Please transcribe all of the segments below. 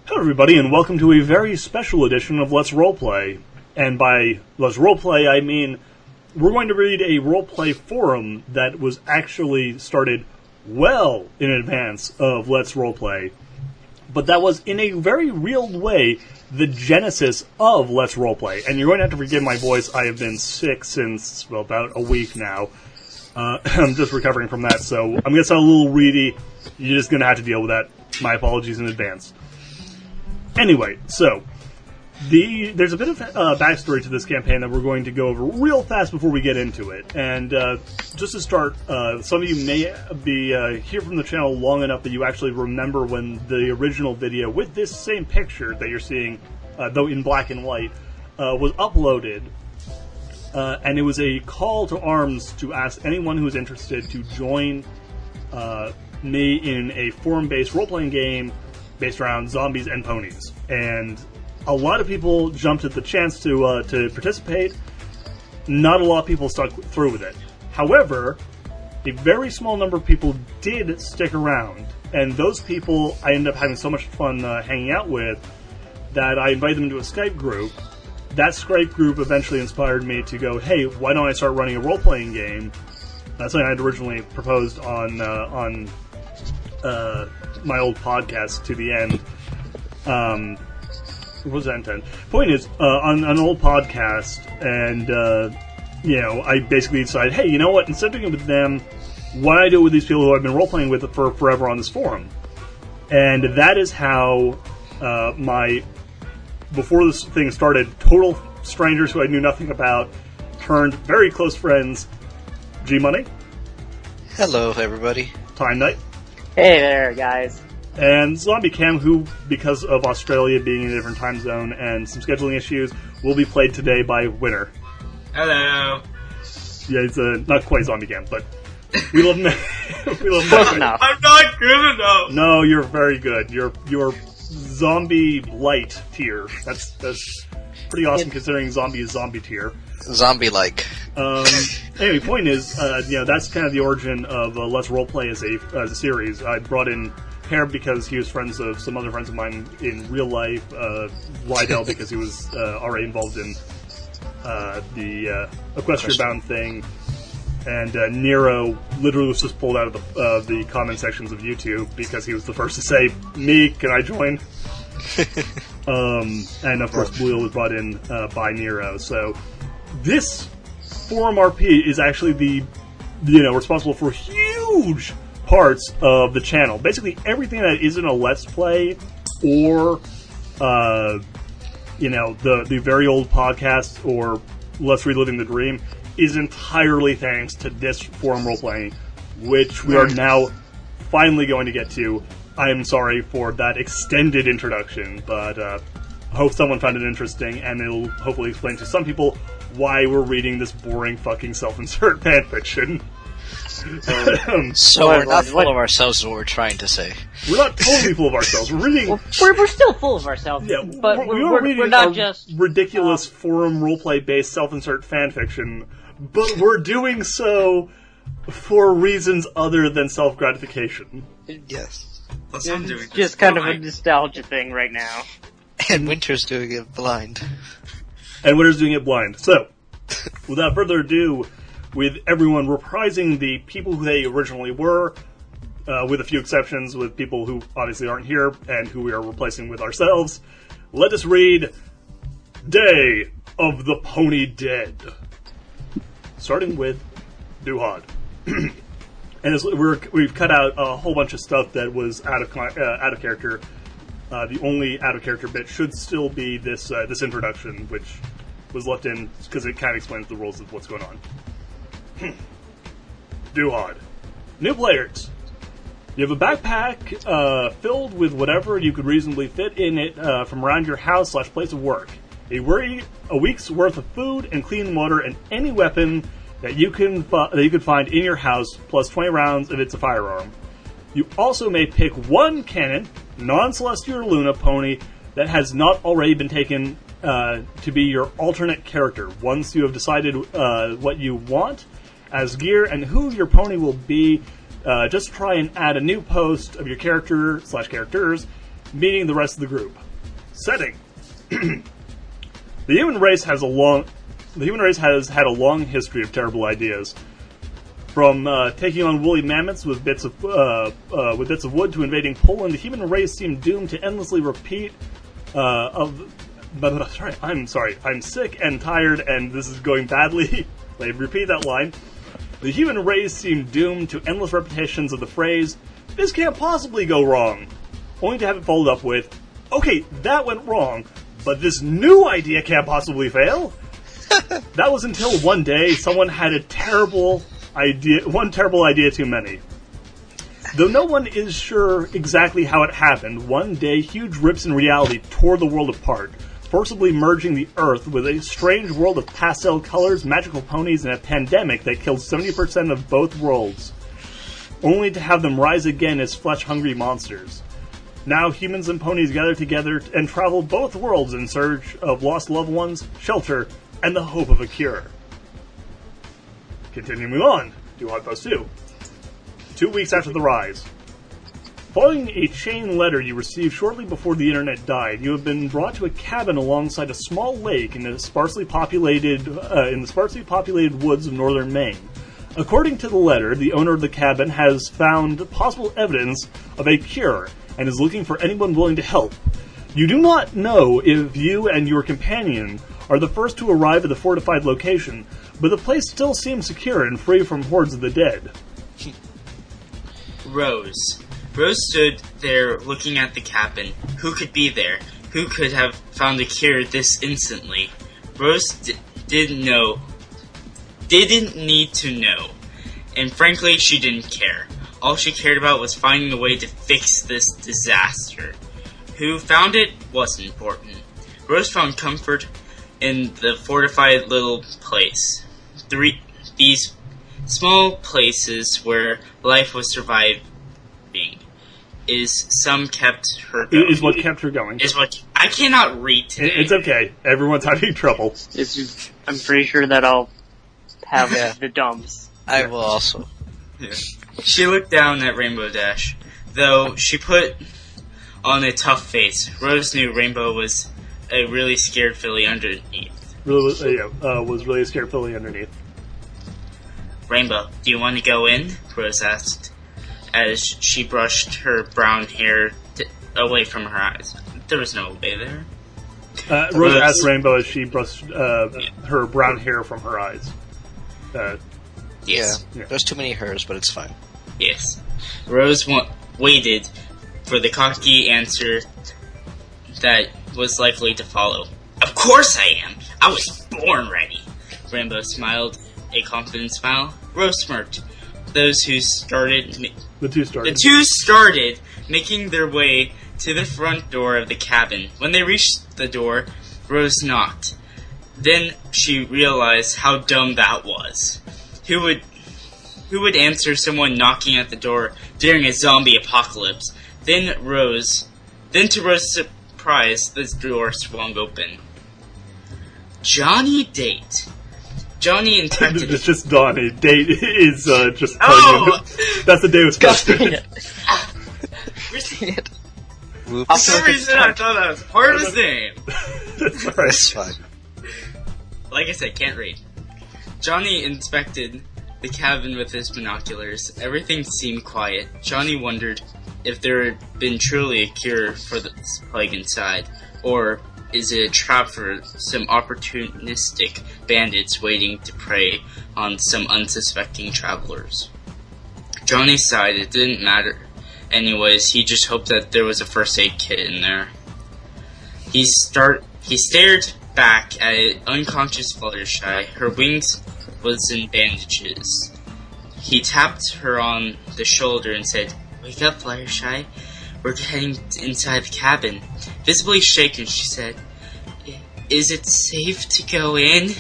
Hello everybody, and welcome to a very special edition of Let's Roleplay. And by Let's Roleplay, I mean we're going to read a roleplay forum that was actually started well in advance of Let's Roleplay. But that was, in a very real way, the genesis of Let's Roleplay. And you're going to have to forgive my voice. I have been sick since, well, about a week now. I'm just recovering from that, so I'm going to sound a little reedy. You're just going to have to deal with that. My apologies in advance. Anyway, so, there's a bit of backstory to this campaign that we're going to go over real fast before we get into it. And just to start, some of you may be here from the channel long enough that you actually remember when the original video with this same picture that you're seeing, though in black and white, was uploaded. And it was a call to arms to ask anyone who was interested to join me in a forum-based role-playing game based around zombies and ponies. And a lot of people jumped at the chance to participate. Not a lot of people stuck through with it. However, a very small number of people did stick around. And those people I ended up having so much fun hanging out with that I invited them into a Skype group. That Skype group eventually inspired me to go, hey, why don't I start running a role-playing game? That's something I had originally proposed on my old podcast to the end. What was that intent? Point is, on an old podcast, and, I basically decided, hey, you know what, instead of doing it with them, why don't I do it with these people who I've been role-playing with for forever on this forum? And that is how before this thing started, total strangers who I knew nothing about turned very close friends. G-Money. Hello, everybody. Time Night. Hey there, guys. And Zombie Cam, who, because of Australia being in a different time zone and some scheduling issues, will be played today by Winner. Hello. Yeah, it's not quite Zombie Cam, but we love him. We love him. Close enough. I'm not good enough. No, you're very good. You're Zombie Light tier. That's pretty awesome considering Zombie is Zombie tier. Zombie-like. Anyway, point is, that's kind of the origin of Let's Roleplay as a series. I brought in Pear because he was friends of some other friends of mine in real life. Lydell because he was already involved in the Equestria Bound thing. And Nero literally was just pulled out of the comment sections of YouTube because he was the first to say, me, can I join? And of course Blue was brought in by Nero. So this Forum RP is actually responsible for huge parts of the channel. Basically everything that isn't a Let's Play or the very old podcast or Let's Reliving the Dream is entirely thanks to this forum role-playing, which we are now finally going to get to. I am sorry for that extended introduction, but I hope someone found it interesting, and it'll hopefully explain to some people why we're reading this boring fucking self-insert fanfiction. So we're not full of ourselves is what we're trying to say. We're not totally full of ourselves. We're reading... We're still full of ourselves, but we're not just... ridiculous forum roleplay-based self-insert fanfiction, but we're doing so for reasons other than self-gratification. Yes. It's just kind of a nostalgia thing right now. And Winter's doing it blind. And Winter's doing it blind. So, without further ado, with everyone reprising the people who they originally were, with a few exceptions, with people who obviously aren't here and who we are replacing with ourselves, let us read Day of the Pony Dead. Starting with Duhad. And we've cut out a whole bunch of stuff that was out of character. The only out of character bit should still be this introduction, which was left in because it kind of explains the rules of what's going on. Duhad. New players. You have a backpack filled with whatever you could reasonably fit in it from around your house / place of work. A week's worth of food and clean water and any weapon that you could find in your house, plus 20 rounds if it's a firearm. You also may pick one cannon, non-Celestial Luna pony that has not already been taken to be your alternate character. Once you have decided what you want as gear and who your pony will be, just try and add a new post of your character / characters meeting the rest of the group. Setting. The human race has had a long history of terrible ideas. From taking on woolly mammoths with bits of wood to invading Poland, the human race seemed doomed to endlessly repeat I'm sick and tired, and this is going badly. Let me repeat that line. The human race seemed doomed to endless repetitions of the phrase, "This can't possibly go wrong," only to have it followed up with, "Okay, that went wrong, but this new idea can't possibly fail." That was until one day someone had one terrible idea too many. Though no one is sure exactly how it happened, one day huge rips in reality tore the world apart, forcibly merging the Earth with a strange world of pastel colors, magical ponies, and a pandemic that killed 70% of both worlds, only to have them rise again as flesh-hungry monsters. Now humans and ponies gather together and travel both worlds in search of lost loved ones, shelter, and the hope of a cure. Continuing on, Duhad Post 2. 2 weeks after the rise. Following a chain letter you received shortly before the internet died, you have been brought to a cabin alongside a small lake in the sparsely populated woods of northern Maine. According to the letter, the owner of the cabin has found possible evidence of a cure and is looking for anyone willing to help. You do not know if you and your companion are the first to arrive at the fortified location, but the place still seems secure and free from hordes of the dead. Rose stood there looking at the cabin. Who could be there? Who could have found a cure this instantly? Rose didn't need to know. And frankly, she didn't care. All she cared about was finding a way to fix this disaster. Who found it wasn't important. Rose found comfort in the fortified little place. These small places where life was surviving is what kept her going. I cannot read today. It's okay. Everyone's having trouble. I'm pretty sure that I'll have the dumps. I will also. Yeah. She looked down at Rainbow Dash, though she put on a tough face. Rose knew Rainbow was a really scared filly underneath. Was really a scared filly underneath. Rainbow, do you want to go in? Rose asked, as she brushed her brown hair away from her eyes. There was no way there. Rose asked Rainbow as she brushed her brown hair from her eyes. Yes. Yeah, there's too many hers, but it's fine. Yes. Rose waited for the cocky answer that was likely to follow. Of course I am! I was born ready! Rainbow smiled a confident smile. Rose smirked. The two started making their way to the front door of the cabin. When they reached the door, Rose knocked. Then she realized how dumb that was. Who would answer someone knocking at the door during a zombie apocalypse? Then to Rose's surprise, the door swung open. Johnny Date. Johnny inspected. It's just Donnie. Date is just. Oh! That's the day it was posted. For some reason, I thought that was part of his name. That's fine. Like I said, can't read. Johnny inspected the cabin with his binoculars. Everything seemed quiet. Johnny wondered if there had been truly a cure for this plague inside, or is it a trap for some opportunistic bandits waiting to prey on some unsuspecting travelers? Johnny sighed. It didn't matter. Anyways, he just hoped that there was a first aid kit in there. He stared back at an unconscious Fluttershy. Her wings was in bandages. He tapped her on the shoulder and said, "Wake up, Fluttershy. We're heading inside the cabin." Visibly shaken, she said, "Is it safe to go in?"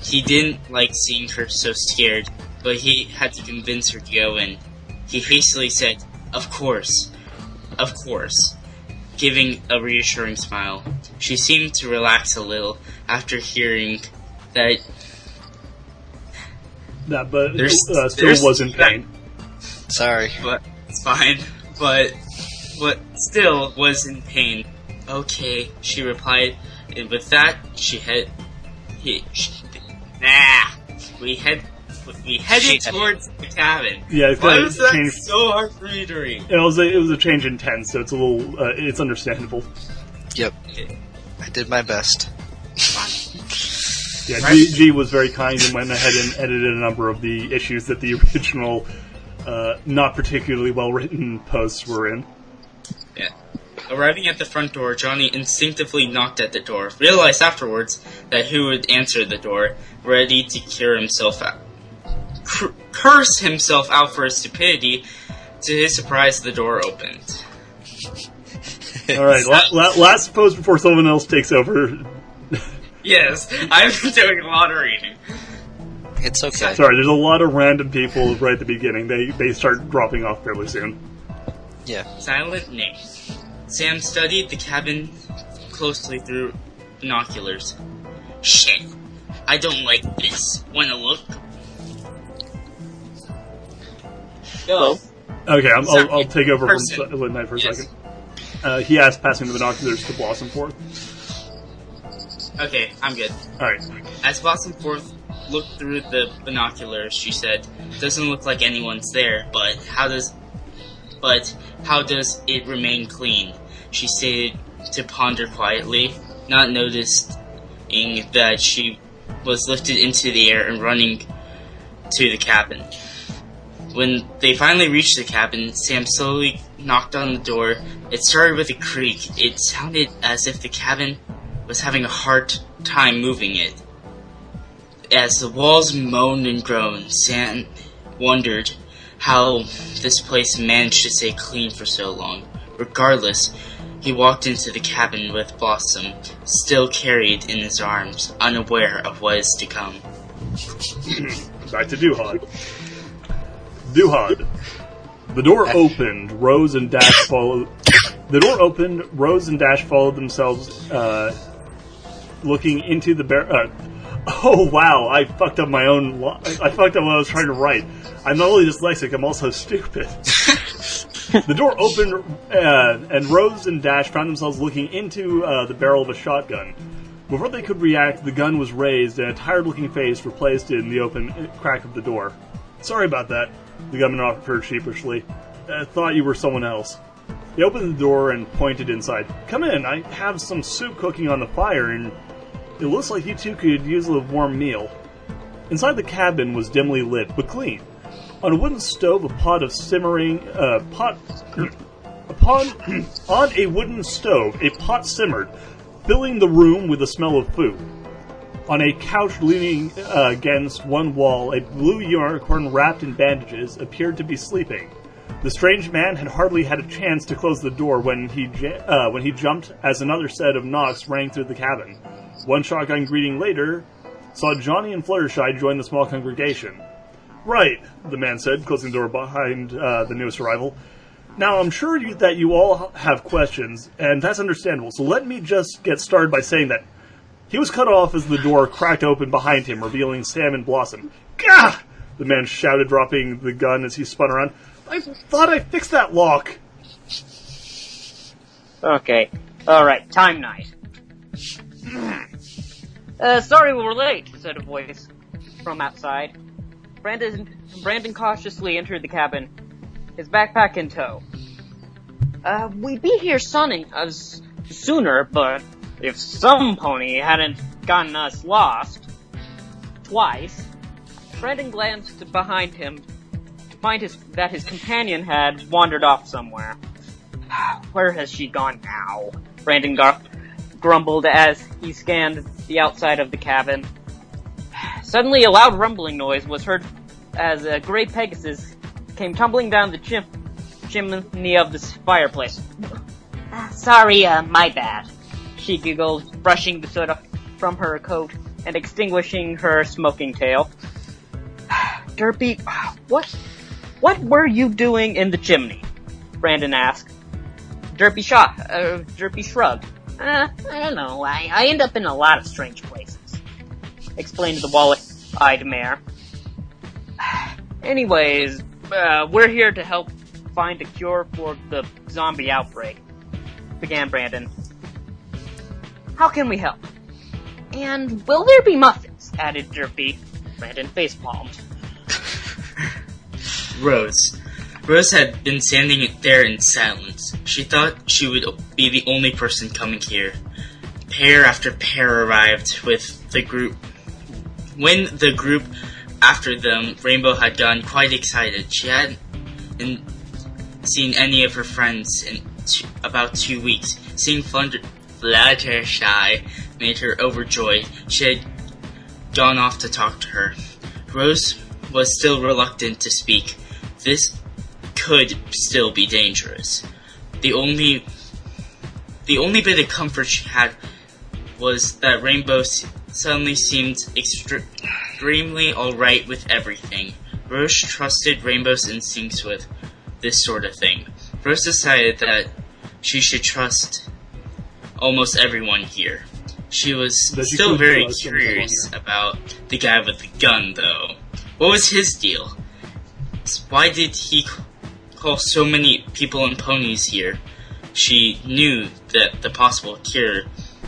He didn't like seeing her so scared, but he had to convince her to go in. He hastily said, Of course, giving a reassuring smile. She seemed to relax a little after hearing that. But still was in pain. Sorry. But it's fine. But what still was in pain. Okay, she replied, and with that, we headed towards the cabin. Yeah, why was that so hard for me to read? It was a change in tense, so it's a little, it's understandable. Yep. I did my best. Yeah, G was very kind and went ahead and edited a number of the issues that the original, not particularly well-written posts were in. Yeah. Arriving at the front door, Johnny instinctively knocked at the door, realized afterwards that he would answer the door, ready to curse himself out for his stupidity. To his surprise, the door opened. Alright, last post before someone else takes over. Yes, I've been doing a lot of reading. It's okay. Sorry, there's a lot of random people right at the beginning. They start dropping off fairly soon. Yeah. Silent Nick. Sam studied the cabin closely through binoculars. Shit, I don't like this. Wanna look? Go. Okay, I'll take over from Person. Silent Night for a Yes. second. He asked, passing the binoculars to Blossomforth. Okay, I'm good. Alright. As Blossomforth looked through the binoculars, she said, "Doesn't look like anyone's there, but how does it remain clean?" She stated to ponder quietly, not noticing that she was lifted into the air and running to the cabin. When they finally reached the cabin, Sam slowly knocked on the door. It started with a creak. It sounded as if the cabin was having a hard time moving it. As the walls moaned and groaned, Sam wondered how this place managed to stay clean for so long. Regardless, he walked into the cabin with Blossom still carried in his arms, unaware of what is to come. Back to Duhad. Duhad. The door opened. Rose and Dash followed. The door opened. Rose and Dash followed themselves, looking into the oh wow! I fucked up my own. I fucked up what I was trying to write. I'm not only dyslexic, I'm also stupid. The door opened, and Rose and Dash found themselves looking into the barrel of a shotgun. Before they could react, the gun was raised, and a tired-looking face replaced it in the open crack of the door. "Sorry about that," the gunman offered sheepishly. "I thought you were someone else." He opened the door and pointed inside. "Come in, I have some soup cooking on the fire, and it looks like you two could use a warm meal." Inside the cabin was dimly lit, but clean. On a wooden stove, on a wooden stove, a pot simmered, filling the room with the smell of food. On a couch leaning against one wall, a blue unicorn wrapped in bandages appeared to be sleeping. The strange man had hardly had a chance to close the door when he jumped as another set of knocks rang through the cabin. One shotgun greeting later saw Johnny and Fluttershy join the small congregation. "Right," the man said, closing the door behind the newest arrival. "Now, I'm sure that you all have questions, and that's understandable, so let me just get started by saying that he was cut off as the door cracked open behind him, revealing Sam and Blossom. Gah! The man shouted, dropping the gun as he spun around. "I thought I fixed that lock." Okay. Alright, time night. Sorry we're late, said a voice from outside. Brandon cautiously entered the cabin, his backpack in tow. We'd be here sunning us sooner, but if some pony hadn't gotten us lost twice. Brandon glanced behind him to find that his companion had wandered off somewhere. Where has she gone now? Brandon grumbled as he scanned the outside of the cabin. Suddenly, a loud rumbling noise was heard as a gray Pegasus came tumbling down the chimney of the fireplace. Sorry, my bad. She giggled, brushing the soot from her coat and extinguishing her smoking tail. Derpy, what were you doing in the chimney? Brandon asked. Derpy shrugged. I don't know, I end up in a lot of strange places, explained the wall-eyed mare. Anyways, we're here to help find a cure for the zombie outbreak. began Brandon. How can we help? And will there be muffins? Added Derpy. Brandon facepalmed. Rose had been standing there in silence. She thought she would be the only person coming here. Pair after pair arrived with the group. When the group after them, Rainbow had gotten quite excited. She hadn't seen any of her friends in about 2 weeks. Seeing Fluttershy made her overjoyed. She had gone off to talk to her. Rose was still reluctant to speak. This could still be dangerous. The only bit of comfort she had was that Rainbow suddenly seemed extremely alright with everything. Rose trusted Rainbow's instincts with this sort of thing. Rose decided that she should trust almost everyone here. She was still very curious about the guy with the gun, though. What was his deal? Why did he call so many people and ponies here? She knew that the possible cure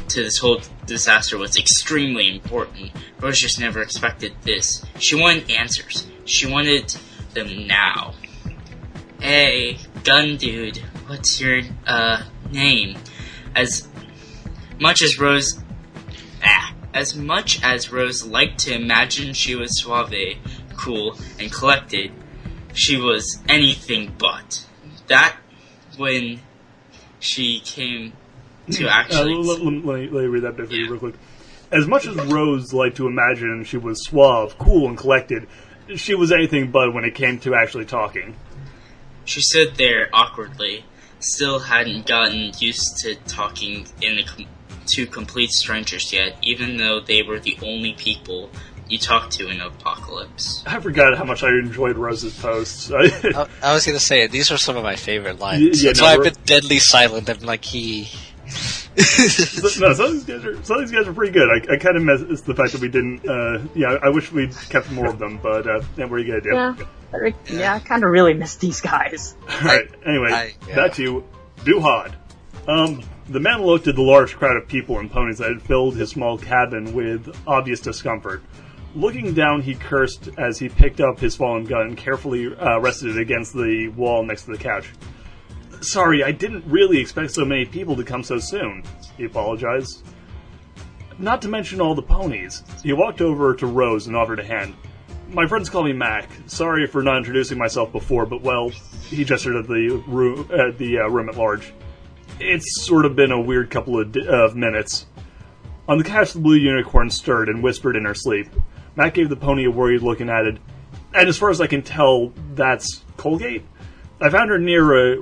to this whole disaster was extremely important. Rose just never expected this. She wanted answers. She wanted them now. Hey, gun dude, what's your, name? As much as Rose liked to imagine she was suave, cool, and collected, she was anything but. That when she came to actually... let me read that bit for you real quick. As much as Rose liked to imagine she was suave, cool, and collected, she was anything but when it came to actually talking. She stood there awkwardly, still hadn't gotten used to talking to complete strangers yet, even though they were the only people you talk to in Apocalypse. I forgot how much I enjoyed Rose's posts. I was going to say, these are some of my favorite lines. That's why I've been deadly silent. I'm like, No, some of these guys are pretty good. I kind of miss the fact that we didn't... I wish we'd kept more of them, but what are you going to do? Yeah, I kind of really miss these guys. Alright, anyway, back to Duhad. The man looked at the large crowd of people and ponies that had filled his small cabin with obvious discomfort. Looking down, he cursed as he picked up his fallen gun and carefully rested it against the wall next to the couch. Sorry, I didn't really expect so many people to come so soon, he apologized. Not to mention all the ponies. He walked over to Rose and offered a hand. My friends call me Mac. Sorry for not introducing myself before, but well, he gestured at the room at large. It's sort of been a weird couple of minutes. On the couch, the blue unicorn stirred and whispered in her sleep. Mac gave the pony a worried look and added, "And as far as I can tell, that's Colgate? I found her near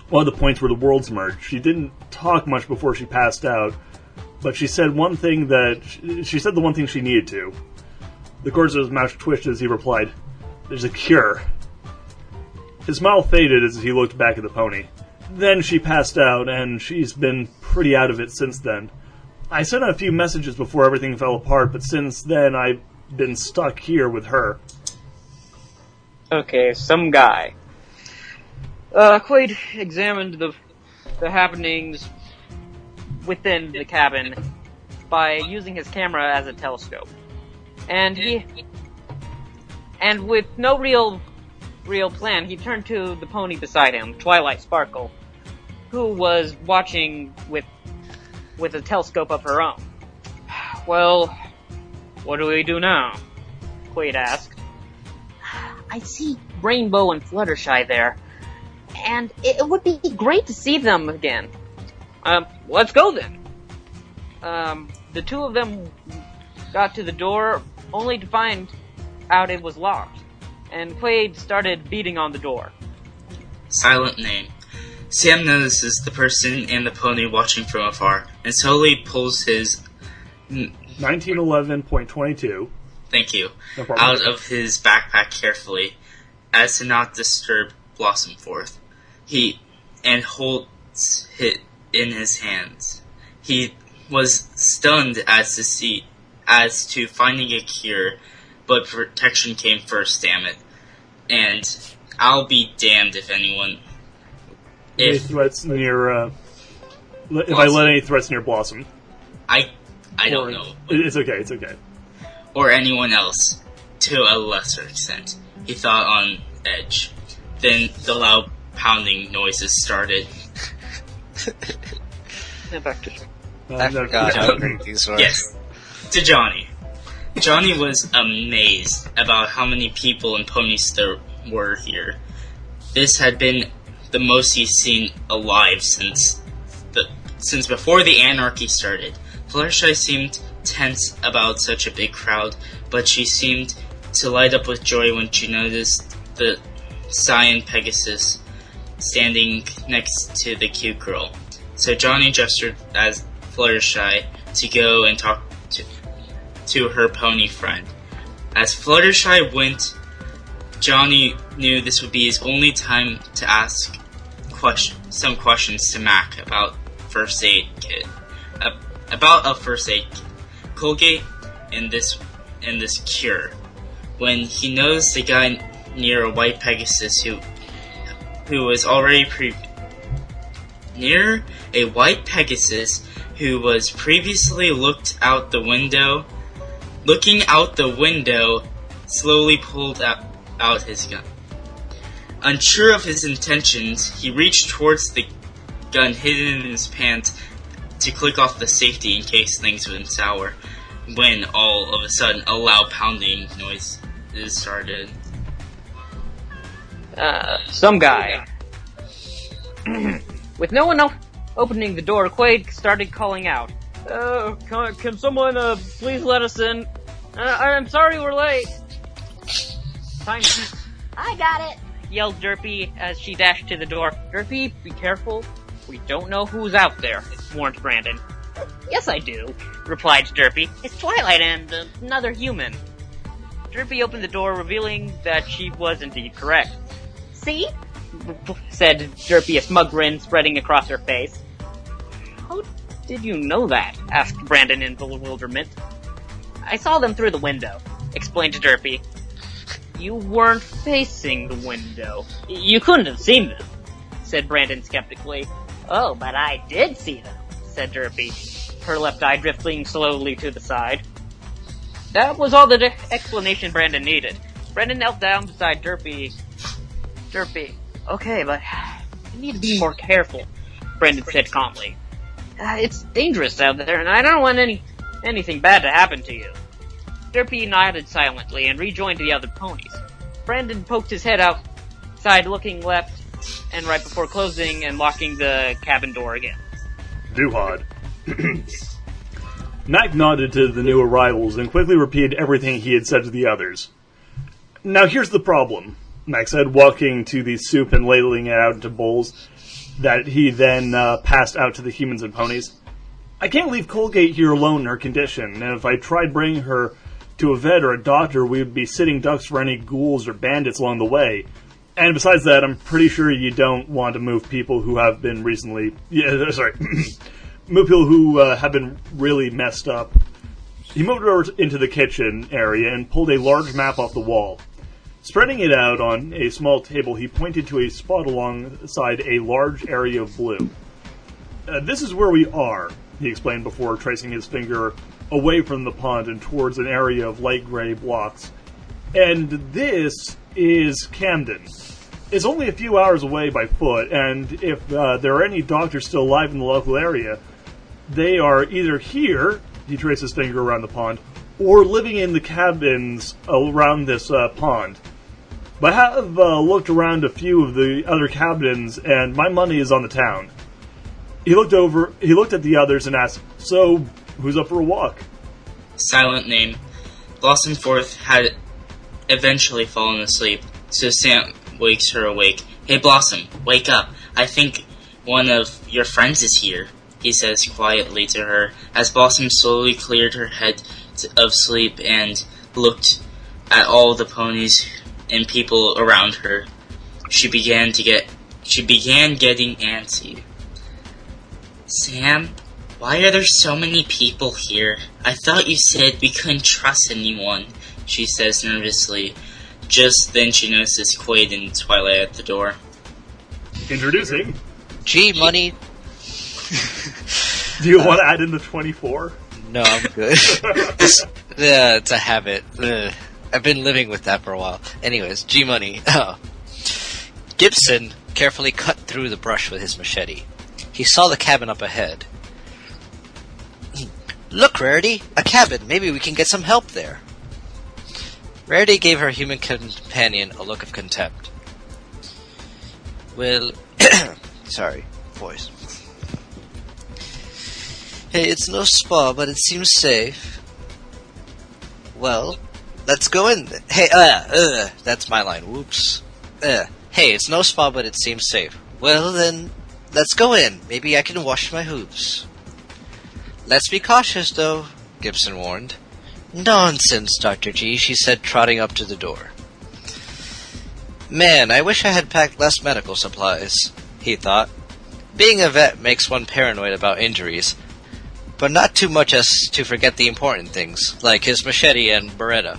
one of the points where the worlds merged. She didn't talk much before she passed out, but she said the one thing she needed to." The corners of his mouth twitched as he replied, "There's a cure." His smile faded as he looked back at the pony. Then she passed out, and she's been pretty out of it since then. I sent a few messages before everything fell apart, but since then I've been stuck here with her. Okay, some guy. Quaid examined the happenings within the cabin by using his camera as a telescope. And with no real plan, he turned to the pony beside him, Twilight Sparkle, who was watching with a telescope of her own. "Well, what do we do now?" Quaid asked. "I see Rainbow and Fluttershy there, and it would be great to see them again." Let's go then." The two of them got to the door, only to find out it was locked, and Quaid started beating on the door. Silent name. Sam notices the person and the pony watching from afar, and slowly pulls his 1911.22. Thank you. No problem. Out of his backpack carefully, as to not disturb Blossomforth. He holds it in his hands. He was stunned as to finding a cure, but protection came first, damn it. And I'll be damned if anyone Any threats near, if I let any threats near Blossom? I don't know. It's okay. Or anyone else, to a lesser extent. He thought on edge. Then the loud pounding noises started. Back to I forgot how great these were. Yes, to Johnny. Johnny was amazed about how many people and ponies there were here. This had been the most he's seen alive since before the anarchy started. Fluttershy seemed tense about such a big crowd, but she seemed to light up with joy when she noticed the Cyan Pegasus standing next to the cute girl. So Johnny gestured as Fluttershy to go and talk to her pony friend. As Fluttershy went, Johnny knew this would be his only time to ask some questions to Mac about first aid kit. About a first aid Colgate and this cure. When he noticed a guy near a white Pegasus who was already near a white Pegasus who was previously looking out the window, slowly pulled out his gun. Unsure of his intentions, he reached towards the gun hidden in his pants to click off the safety in case things went sour, when all of a sudden a loud pounding noise started. Some guy. With no one else opening the door, Quaid started calling out. Can someone, please let us in? I'm sorry we're late. Fine. I got it. Yelled Derpy as she dashed to the door. Derpy, be careful. We don't know who's out there, warned Brandon. Yes, I do, replied Derpy. It's Twilight and another human. Derpy opened the door, revealing that she was indeed correct. See? Said Derpy, a smug grin spreading across her face. How did you know that? Asked Brandon in bewilderment. I saw them through the window, explained Derpy. You weren't facing the window. You couldn't have seen them, said Brandon skeptically. Oh, but I did see them, said Derpy, her left eye drifting slowly to the side. That was all the explanation Brandon needed. Brandon knelt down beside Derpy. Derpy, okay, but you need to be more careful, Brandon said calmly. It's dangerous out there, and I don't want anything bad to happen to you. Derpy nodded silently and rejoined the other ponies. Brandon poked his head outside, looking left and right before closing and locking the cabin door again. Duhad. Mac nodded to the new arrivals and quickly repeated everything he had said to the others. Now here's the problem, Mac said, walking to the soup and ladling it out into bowls that he then passed out to the humans and ponies. I can't leave Colgate here alone in her condition, and if I tried bringing her to a vet or a doctor, we would be sitting ducks for any ghouls or bandits along the way. And besides that, I'm pretty sure you don't want to move people who have been recently... move people who have been really messed up. He moved over into the kitchen area and pulled a large map off the wall. Spreading it out on a small table, he pointed to a spot alongside a large area of blue. This is where we are, he explained before tracing his finger away from the pond and towards an area of light gray blocks. And this is Camden. It's only a few hours away by foot, and if there are any doctors still alive in the local area, they are either here, he traced his finger around the pond, or living in the cabins around this pond. But I have looked around a few of the other cabins, and my money is on the town. He looked at the others and asked, so, who's up for a walk? Silent name. Blossom Fourth had eventually fallen asleep, so Sam wakes her awake. Hey Blossom, wake up. I think one of your friends is here, he says quietly to her, as Blossom slowly cleared her head of sleep and looked at all the ponies and people around her. She began getting antsy. Sam, why are there so many people here? I thought you said we couldn't trust anyone, she says nervously. Just then she notices Quaid and Twilight at the door. Introducing G money. Do you want to add in the 24? No, I'm good. It's a habit. I've been living with that for a while. Anyways, G money. Oh. Gibson carefully cut through the brush with his machete. He saw the cabin up ahead. Look, Rarity, a cabin. Maybe we can get some help there. Rarity gave her human companion a look of contempt. Well, sorry, voice. Hey, it's no spa, but it seems safe. Well, let's go in. Hey, that's my line. Whoops. Hey, it's no spa, but it seems safe. Well, then, let's go in. Maybe I can wash my hooves. Let's be cautious, though, Gibson warned. Nonsense, Dr. G, she said, trotting up to the door. Man, I wish I had packed less medical supplies, he thought. Being a vet makes one paranoid about injuries, but not too much as to forget the important things, like his machete and Beretta.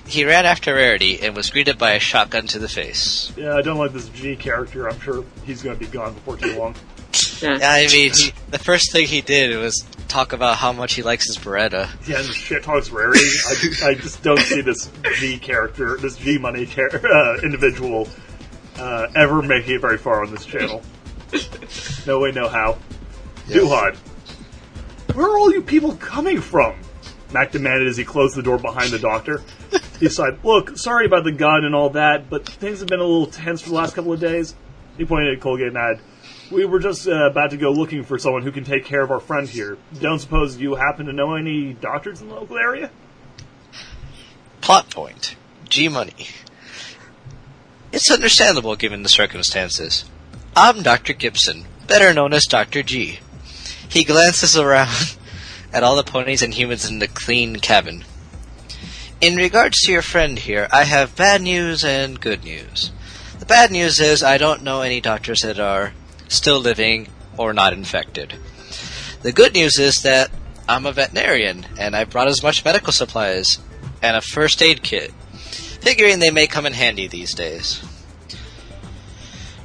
He ran after Rarity and was greeted by a shotgun to the face. Yeah, I don't like this G character. I'm sure he's going to be gone before too long. I mean, the first thing he did was talk about how much he likes his Beretta. Yeah, and shit talks Rarity. I just don't see this G character, this G money individual, ever making it very far on this channel. No way, no how. Yes. Duhad, where are all you people coming from? Mac demanded as he closed the door behind the doctor. He sighed, look, sorry about the gun and all that, but things have been a little tense for the last couple of days. He pointed at Colgate and added, we were just about to go looking for someone who can take care of our friend here. Don't suppose you happen to know any doctors in the local area? Plot point. G-Money. It's understandable given the circumstances. I'm Dr. Gibson, better known as Dr. G. He glances around at all the ponies and humans in the clean cabin. In regards to your friend here, I have bad news and good news. The bad news is I don't know any doctors that are still living or not infected. The good news is that I'm a veterinarian, and I brought as much medical supplies and a first aid kit, figuring they may come in handy these days.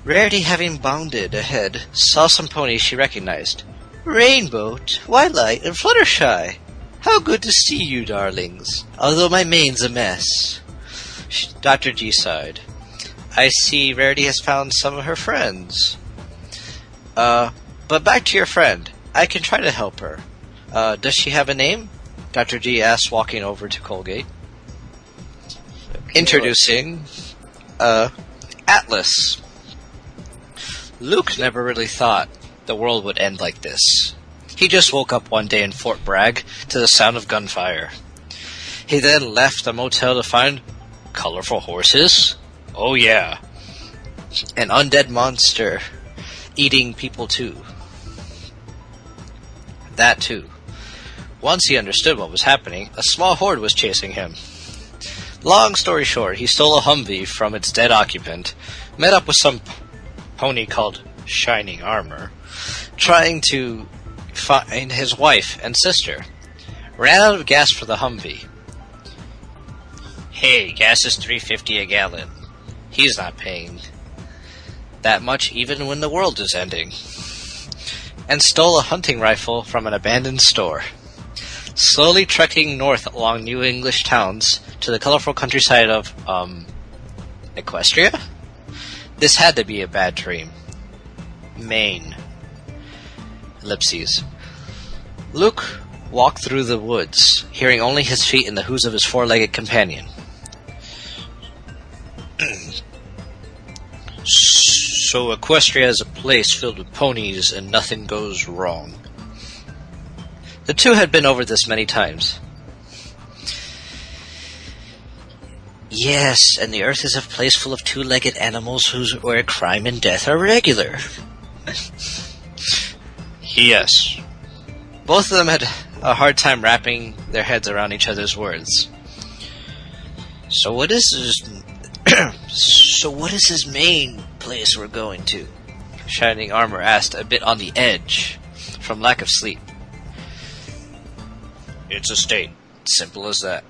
Rarity, having bounded ahead, saw some ponies she recognized. Rainbow, Twilight, and Fluttershy. How good to see you, darlings, although my mane's a mess. Dr. G sighed. I see Rarity has found some of her friends. But back to your friend. I can try to help her. Does she have a name? Dr. G asked, walking over to Colgate. Introducing, Atlas. Luke never really thought the world would end like this. He just woke up one day in Fort Bragg to the sound of gunfire. He then left the motel to find colorful horses. Oh yeah. An undead monster eating people too. That too. Once he understood what was happening, a small horde was chasing him. Long story short, he stole a Humvee from its dead occupant, met up with some pony called Shining Armor, trying to find his wife and sister. Ran out of gas for the Humvee. Hey, gas is $3.50 a gallon. He's not paying that much even when the world is ending. And stole a hunting rifle from an abandoned store. Slowly trekking north along New English towns to the colorful countryside of, Equestria? This had to be a bad dream. Maine. Ellipses. Luke walked through the woods, hearing only his feet and the hooves of his four-legged companion. So Equestria is a place filled with ponies and nothing goes wrong. The two had been over this many times. Yes, and the Earth is a place full of two-legged animals where crime and death are regular. Yes. Both of them had a hard time wrapping their heads around each other's words. So what is this main place we're going to? Shining Armor asked, a bit on the edge from lack of sleep. It's a state. Simple as that.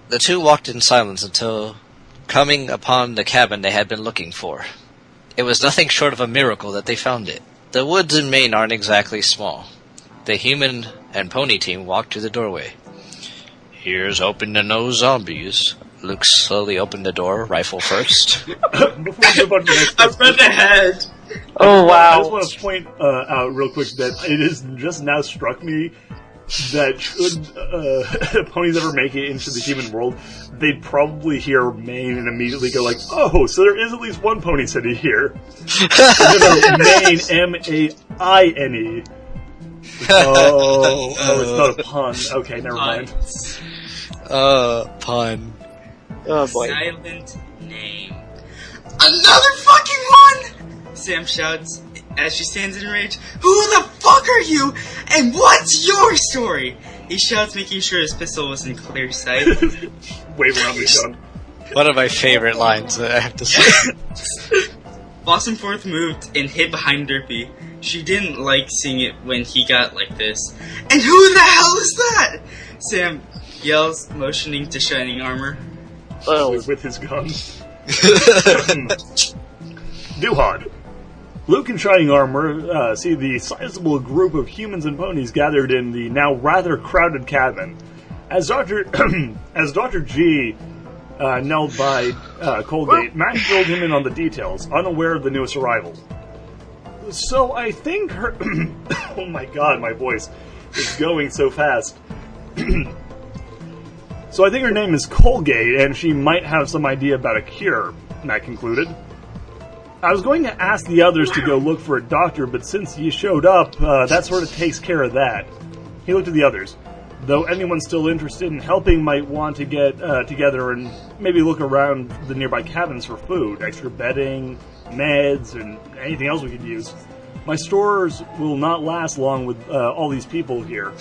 The two walked in silence until coming upon the cabin they had been looking for. It was nothing short of a miracle that they found it. The woods in Maine aren't exactly small. The human and pony team walked to the doorway. "Here's hoping to no zombies." Luke slowly opened the door, rifle first. Before we move on to the next I've read ahead. Oh, I just wow. want to point out real quick that it has just now struck me that should ponies ever make it into the human world, they'd probably hear Maine and immediately go like, "Oh, so there is at least one pony city here." Maine, M-A-I-N-E. Oh, it's not a pun. Okay, never mind. Pun. Oh, boy. Silent name. Another fucking one! Sam shouts as she stands in rage. "Who the fuck are you? And what's your story?" He shouts, making sure his pistol was in clear sight. Wave around the gun. One of my favorite lines, I have to say. Blossomforth moved and hid behind Derpy. She didn't like seeing it when he got like this. "And who the hell is that?" Sam yells, motioning to Shining Armor. Oh. With his gun. Duhad. Luke and Shining Armor see the sizable group of humans and ponies gathered in the now rather crowded cabin. As Dr. G knelt by Colgate, Mac filled him in on the details, unaware of the newest arrival. "So I think her..." Oh my god, my voice is going so fast. "So I think her name is Colgate, and she might have some idea about a cure," Matt concluded. "I was going to ask the others to go look for a doctor, but since you showed up, that sort of takes care of that." He looked at the others. "Though anyone still interested in helping might want to get together and maybe look around the nearby cabins for food, extra bedding, meds, and anything else we could use. My stores will not last long with all these people here."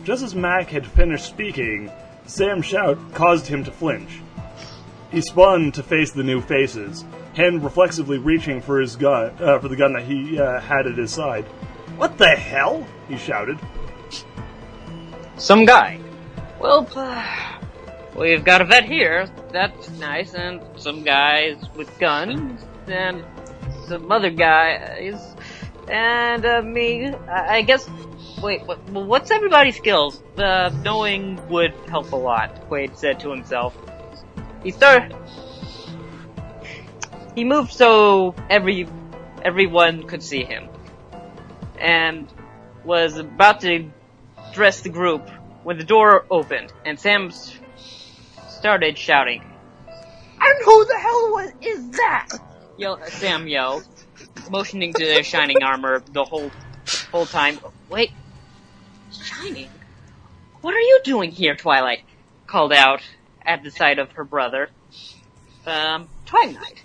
Just as Mac had finished speaking, Sam's shout caused him to flinch. He spun to face the new faces, hand reflexively reaching for his gun, for the gun that he had at his side. "What the hell?" he shouted. Some guy. Well, we've got a vet here. That's nice. And some guys with guns. And some other guys. And me. I guess... Wait, what's everybody's skills? Knowing would help a lot, Quaid said to himself. He moved so everyone could see him. And was about to address the group when the door opened and Sam started shouting, "And who the hell is that?" Sam yelled, motioning to Shining Armor the whole time. "Wait, Shining? What are you doing here?" Twilight called out at the sight of her brother. Twilight.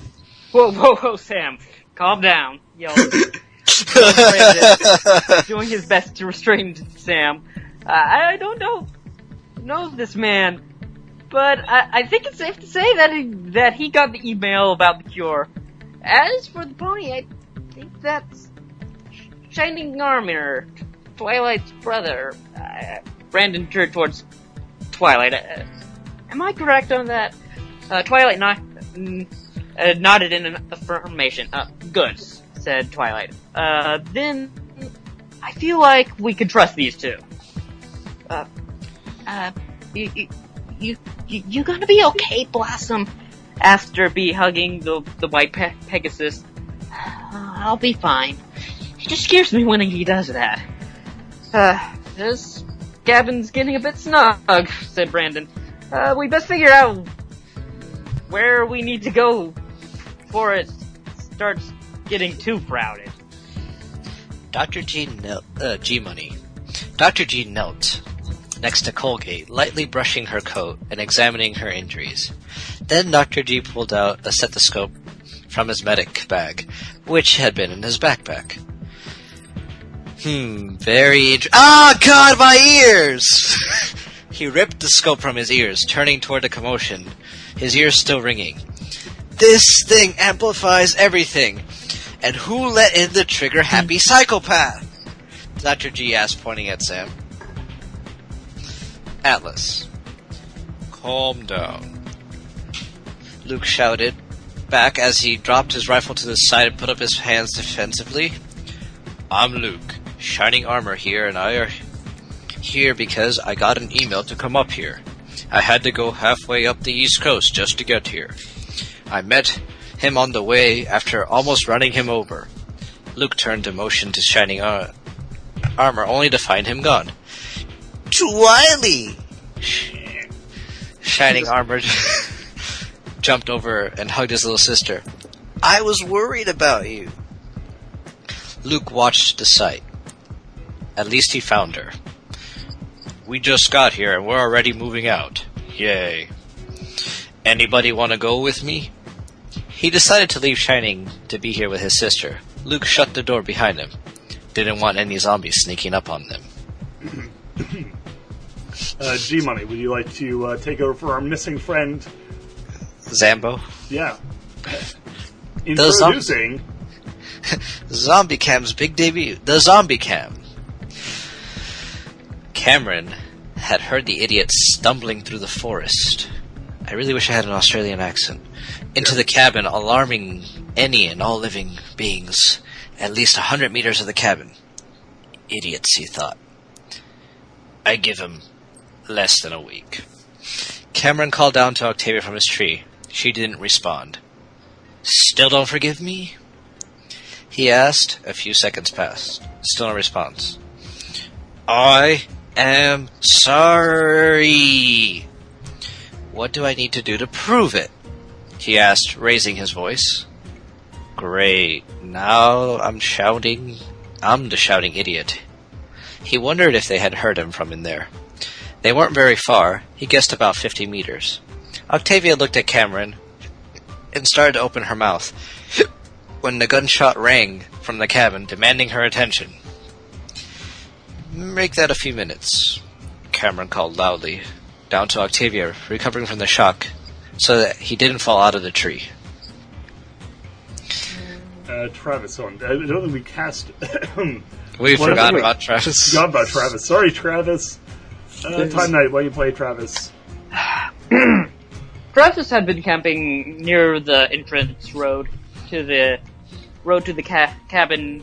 Whoa, Sam, calm down, yelled Brandon, doing his best to restrain Sam. I don't know this man, but I think it's safe to say that he got the email about the cure. As for the pony, I think that's Shining Armor, Twilight's brother. Brandon turned towards Twilight. Am I correct on that? Twilight nodded in an affirmation. Good, said Twilight. Then I feel like we can trust these two. You gonna be okay, Blossom? Asked Derpy, hugging the white Pegasus. I'll be fine. He just scares me when he does that. This cabin's getting a bit snug, said Brandon. We best figure out where we need to go before it starts getting too crowded. Dr. G Money. Dr. G knelt next to Colgate, lightly brushing her coat and examining her injuries. Then Dr. G pulled out a stethoscope from his medic bag, which had been in his backpack. God, my ears! He ripped the scope from his ears, turning toward the commotion, his ears still ringing. This thing amplifies everything. And who let in the trigger-happy psychopath? Dr. G asked, pointing at Sam. Atlas. Calm down. Luke shouted back as he dropped his rifle to the side and put up his hands defensively. I'm Luke, Shining Armor here, and I are here because I got an email to come up here. I had to go halfway up the East Coast just to get here. I met him on the way after almost running him over. Luke turned to motion to Shining Armor, only to find him gone. Twiley! Shining Armor jumped over and hugged his little sister. I was worried about you. Luke watched the sight. At least he found her. We just got here and we're already moving out. Yay. Anybody want to go with me? He decided to leave Shining to be here with his sister. Luke shut the door behind him. Didn't want any zombies sneaking up on them. G-Money, would you like to take over for our missing friend? Zambo? Yeah. Introducing... Zombie Cam's big debut. The Zombie Cam. Cameron had heard the idiot stumbling through the forest. I really wish I had an Australian accent. Into the cabin, alarming any and all living beings. At least 100 meters of the cabin. Idiots, he thought. I give him less than a week. Cameron called down to Octavia from his tree. She didn't respond. Still don't forgive me? He asked. A few seconds passed. Still no response. I am sorry. What do I need to do to prove it? He asked, raising his voice. Great. Now I'm the shouting idiot. He wondered if they had heard him from in there. They weren't very far. He guessed about 50 meters. Octavia looked at Cameron and started to open her mouth when the gunshot rang from the cabin, demanding her attention. Make that a few minutes, Cameron called loudly, down to Octavia, recovering from the shock, so that he didn't fall out of the tree. Travis on. I don't think we cast... We forgot about Travis. Forgot about Travis. Sorry, Travis. Time Night, why you play Travis? Travis had been camping near the entrance road to the cabin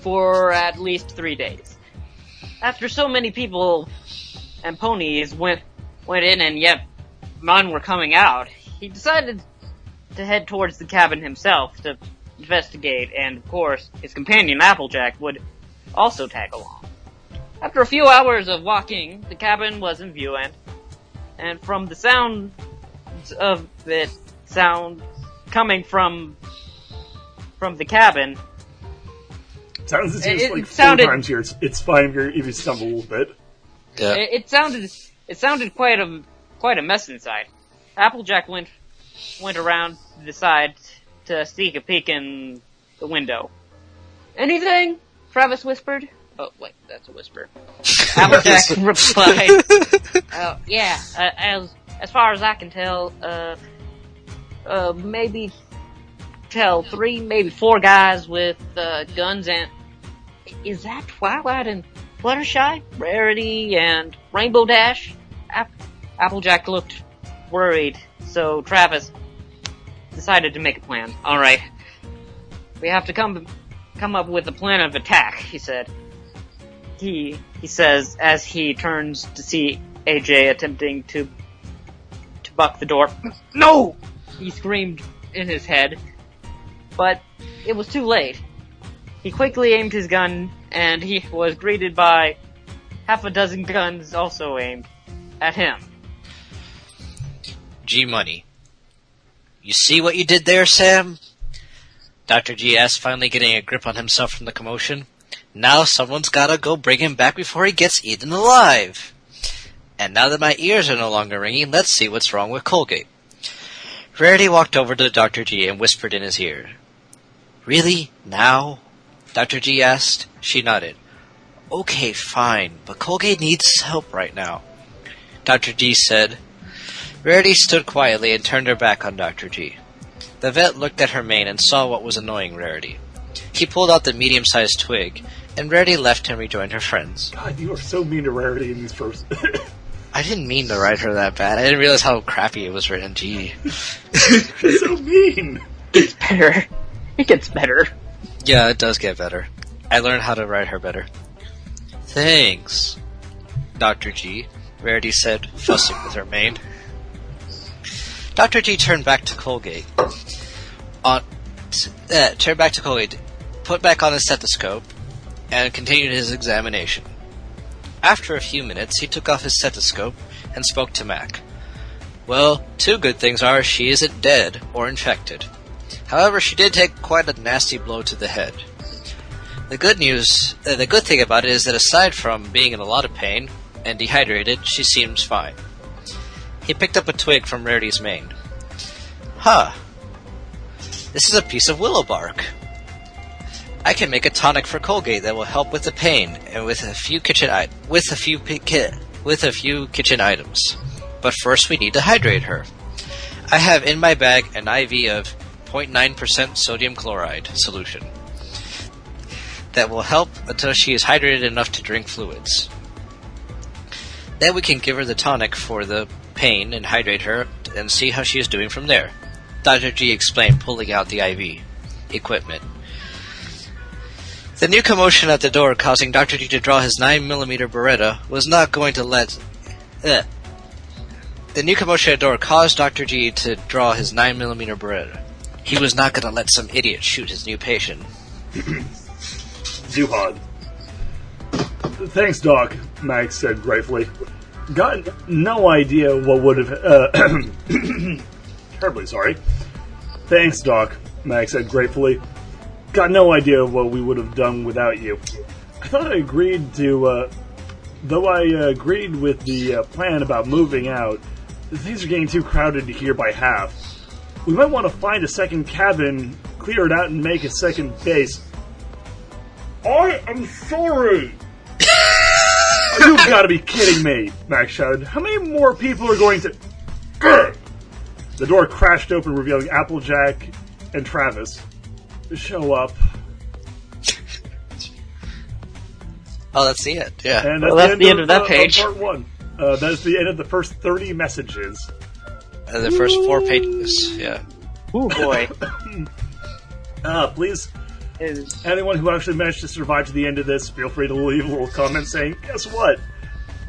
for at least 3 days. After so many people and ponies went in and yet none were coming out, he decided to head towards the cabin himself to investigate, and of course his companion Applejack would also tag along. After a few hours of walking, the cabin was in view, and from the sound of it coming from the cabin, Sounds as if it 4 sounded- times here. It's fine if you stumble a little bit. Yeah. it sounded quite a mess inside. Applejack went around the side to sneak a peek in the window. Anything? Travis whispered. Oh, wait, that's a whisper. Applejack replied, yeah, as far as I can tell, maybe 3, maybe 4 guys with guns, and is that Twilight and Fluttershy, Rarity, and Rainbow Dash? Applejack looked worried, so Travis decided to make a plan. Alright, we have to come up with a plan of attack, he said. He says as he turns to see AJ attempting to buck the door. No! He screamed in his head, but it was too late. He quickly aimed his gun, and he was greeted by half a dozen guns also aimed at him. G-Money. You see what you did there, Sam? Dr. G asked, finally getting a grip on himself from the commotion. Now someone's gotta go bring him back before he gets eaten alive. And now that my ears are no longer ringing, let's see what's wrong with Colgate. Rarity walked over to Dr. G and whispered in his ear. Really? Now? Dr. G asked. She nodded. Okay, fine, but Colgate needs help right now. Dr. G said. Rarity stood quietly and turned her back on Dr. G. The vet looked at her mane and saw what was annoying Rarity. He pulled out the medium-sized twig, and Rarity left and rejoined her friends. God, you are so mean to Rarity in these first... I didn't mean to write her that bad. I didn't realize how crappy it was written. Gee. It's so mean. It's better. It gets better. Yeah, it does get better. I learned how to write her better. Thanks, Dr. G, Rarity said, fussing with her mane. Dr. G turned back to Colgate. Put back on his stethoscope, and continued his examination. After a few minutes, he took off his stethoscope and spoke to Mac. Well, two good things are she isn't dead or infected. However, she did take quite a nasty blow to the head. The good thing about it is that aside from being in a lot of pain and dehydrated, she seems fine. He picked up a twig from Rarity's mane. Huh. This is a piece of willow bark. I can make a tonic for Colgate that will help with the pain and with a few kitchen items. But first we need to hydrate her. I have in my bag an IV of 0.9% sodium chloride solution that will help until she is hydrated enough to drink fluids. Then we can give her the tonic for the pain and hydrate her and see how she is doing from there. Dr. G explained, pulling out the IV equipment. The new commotion at the door causing Dr. G to draw his 9mm Beretta was not going to let... The new commotion at the door caused Dr. G to draw his 9mm Beretta. He was not going to let some idiot shoot his new patient. Duhad. Thanks, Doc, Max said gratefully. Got no idea what would have... terribly sorry. Thanks, Doc, Max said gratefully. Got no idea what we would have done without you. I thought I agreed to... though I agreed with the plan about moving out, things are getting too crowded here by half. We might want to find a second cabin, clear it out, and make a second base. I am sorry! You've got to be kidding me, Max shouted. How many more people are going to... The door crashed open, revealing Applejack and Travis. Show up. Oh, that's the end, yeah. And that's the end of that page. Part 1. That is the end of the first 30 messages. The first 4 pages, yeah. Oh boy. Please, anyone who actually managed to survive to the end of this, feel free to leave a little comment saying, guess what?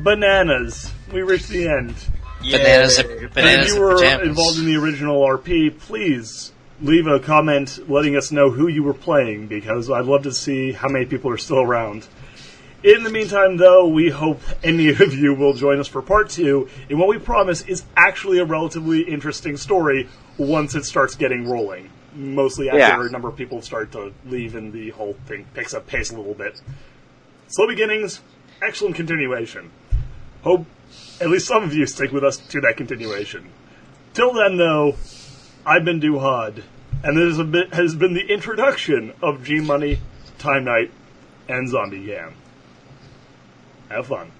Bananas. We reached the end. Bananas And and if you were pajamas. involved in the original RP, please leave a comment letting us know who you were playing, because I'd love to see how many people are still around. In the meantime, though, we hope any of you will join us for part 2 in what we promise is actually a relatively interesting story once it starts getting rolling. Mostly after a number of people start to leave and the whole thing picks up pace a little bit. Slow beginnings, excellent continuation. Hope at least some of you stick with us to that continuation. Till then, though, I've been Duhad, and this has been the introduction of G-Money, Time Knight, and Zombie Cam. Have fun.